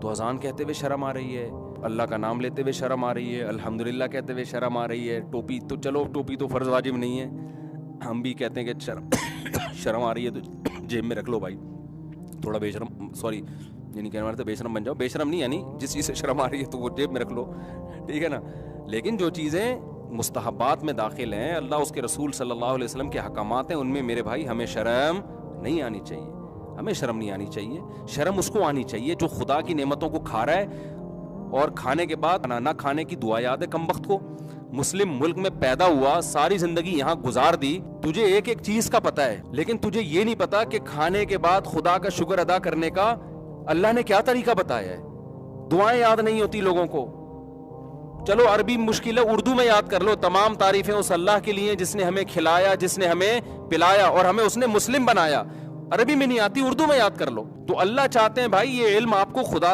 تو اذان کہتے ہوئے شرم آ رہی ہے, اللہ کا نام لیتے ہوئے شرم آ رہی ہے, الحمدللہ کہتے ہوئے شرم آ رہی ہے, ٹوپی تو چلو ٹوپی تو فرض واجب نہیں ہے, ہم بھی کہتے ہیں کہ شرم آ رہی ہے تو جیب میں رکھ لو بھائی, تھوڑا بے شرم, سوری یعنی کہنے والے تو بے شرم بن جاؤ, بے شرم نہیں یعنی جس چیز سے شرم آ رہی ہے تو وہ جیب میں رکھ لو, ٹھیک ہے نا. لیکن جو چیزیں مستحبات میں داخل ہیں, اللہ اس کے رسول صلی اللہ علیہ وسلم کے حکامات ہیں, ان میں میرے بھائی ہمیں شرم نہیں آنی چاہیے, ہمیں شرم نہیں آنی چاہیے. شرم اس کو آنی چاہیے جو خدا کی نعمتوں کو کھا رہا ہے اور کھانے کے بعد نہ کھانے کی دعا یاد ہے کم وقت کو. مسلم ملک میں پیدا ہوا, ساری زندگی یہاں گزار دی, تجھے ایک ایک چیز کا پتہ ہے, لیکن تجھے یہ نہیں پتا کہ کھانے کے بعد خدا کا شکر ادا کرنے کا اللہ نے کیا طریقہ بتایا ہے. دعائیں یاد نہیں ہوتی لوگوں کو, چلو عربی مشکل ہے, اردو میں یاد کر لو. تمام تعریفیں اس اللہ کے لیے جس نے ہمیں کھلایا, جس نے ہمیں پلایا اور ہمیں اس نے مسلم بنایا. عربی میں نہیں آتی, اردو میں یاد کر لو. تو اللہ چاہتے ہیں بھائی یہ علم آپ کو خدا